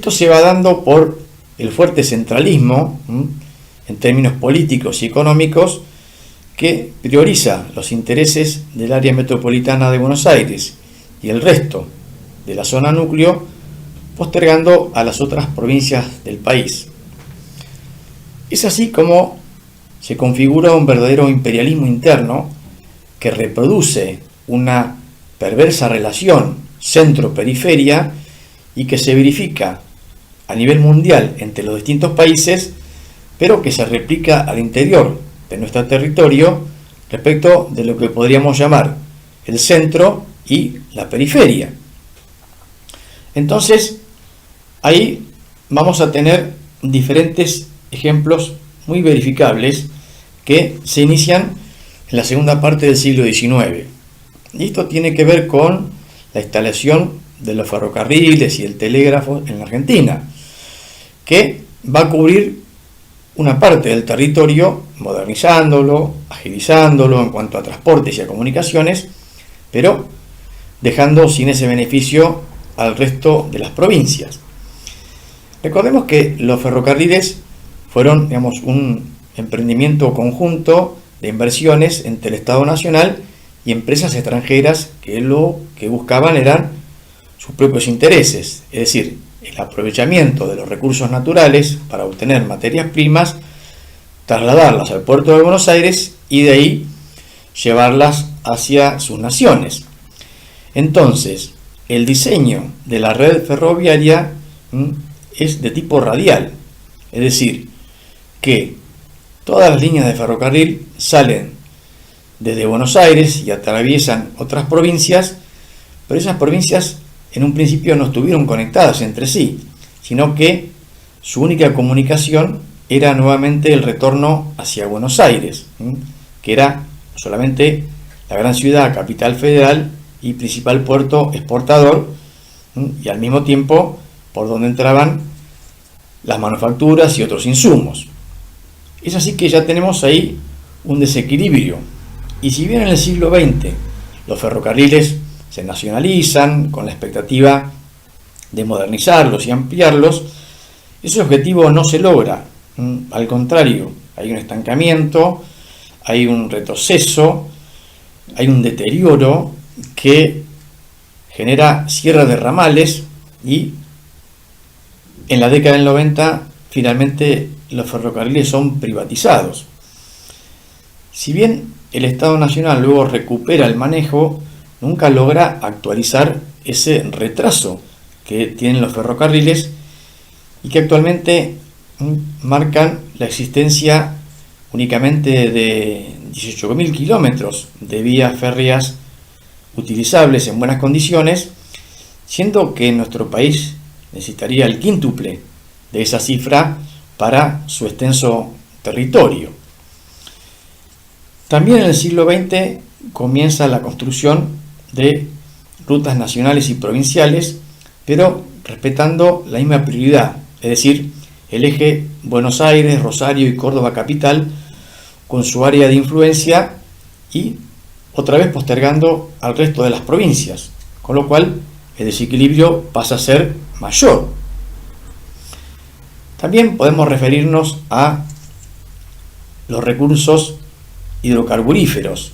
Esto se va dando por el fuerte centralismo en términos políticos y económicos que prioriza los intereses del área metropolitana de Buenos Aires y el resto de la zona núcleo, postergando a las otras provincias del país. Es así como se configura un verdadero imperialismo interno que reproduce una perversa relación centro-periferia y que se verifica a nivel mundial entre los distintos países, pero que se replica al interior de nuestro territorio respecto de lo que podríamos llamar el centro y la periferia. Entonces, ahí vamos a tener diferentes ejemplos muy verificables que se inician en la segunda parte del siglo XIX. Y esto tiene que ver con la instalación de los ferrocarriles y el telégrafo en la Argentina, que va a cubrir una parte del territorio, modernizándolo, agilizándolo en cuanto a transportes y a comunicaciones, pero dejando sin ese beneficio al resto de las provincias. Recordemos que los ferrocarriles fueron, un emprendimiento conjunto de inversiones entre el Estado Nacional y empresas extranjeras que lo que buscaban eran sus propios intereses, es decir, el aprovechamiento de los recursos naturales para obtener materias primas, trasladarlas al puerto de Buenos Aires y de ahí llevarlas hacia sus naciones. Entonces, el diseño de la red ferroviaria es de tipo radial, es decir, que todas las líneas de ferrocarril salen desde Buenos Aires y atraviesan otras provincias, pero esas provincias en un principio no estuvieron conectadas entre sí, sino que su única comunicación era nuevamente el retorno hacia Buenos Aires, que era solamente la gran ciudad, capital federal y principal puerto exportador, y al mismo tiempo por donde entraban las manufacturas y otros insumos. Es así que ya tenemos ahí un desequilibrio, y si bien en el siglo XX los ferrocarriles se nacionalizan con la expectativa de modernizarlos y ampliarlos, ese objetivo no se logra. Al contrario, hay un estancamiento, hay un retroceso, hay un deterioro que genera cierre de ramales y en la década del 90 finalmente los ferrocarriles son privatizados. Si bien el Estado Nacional luego recupera el manejo, nunca logra actualizar ese retraso que tienen los ferrocarriles y que actualmente marcan la existencia únicamente de 18.000 kilómetros de vías férreas utilizables en buenas condiciones, siendo que nuestro país necesitaría el quíntuple de esa cifra para su extenso territorio. También en el siglo XX comienza la construcción de rutas nacionales y provinciales, pero respetando la misma prioridad, es decir, el eje Buenos Aires, Rosario y Córdoba capital, con su área de influencia y otra vez postergando al resto de las provincias, con lo cual el desequilibrio pasa a ser mayor. También podemos referirnos a los recursos hidrocarburíferos,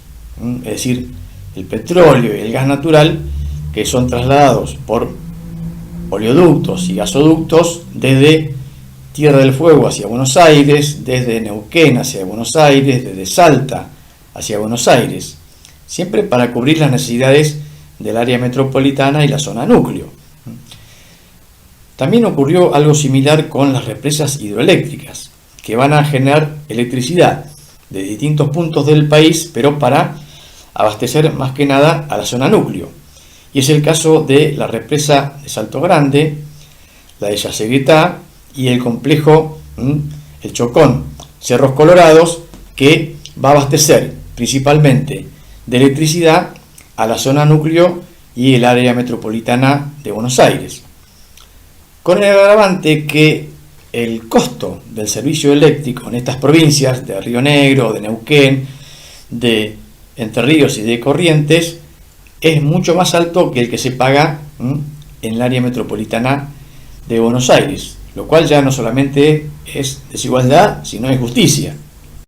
es decir, el petróleo y el gas natural, que son trasladados por oleoductos y gasoductos desde Tierra del Fuego hacia Buenos Aires, desde Neuquén hacia Buenos Aires, desde Salta hacia Buenos Aires, siempre para cubrir las necesidades del área metropolitana y la zona núcleo. También ocurrió algo similar con las represas hidroeléctricas, que van a generar electricidad de distintos puntos del país, pero para abastecer más que nada a la zona núcleo. Y es el caso de la represa de Salto Grande, la de Yacyretá y el complejo El Chocón, Cerros Colorados, que va a abastecer principalmente de electricidad a la zona núcleo y el área metropolitana de Buenos Aires. Con el agravante que el costo del servicio eléctrico en estas provincias de Río Negro, de Neuquén, de Entre Ríos y de Corrientes es mucho más alto que el que se paga en el área metropolitana de Buenos Aires, lo cual ya no solamente es desigualdad, sino es justicia.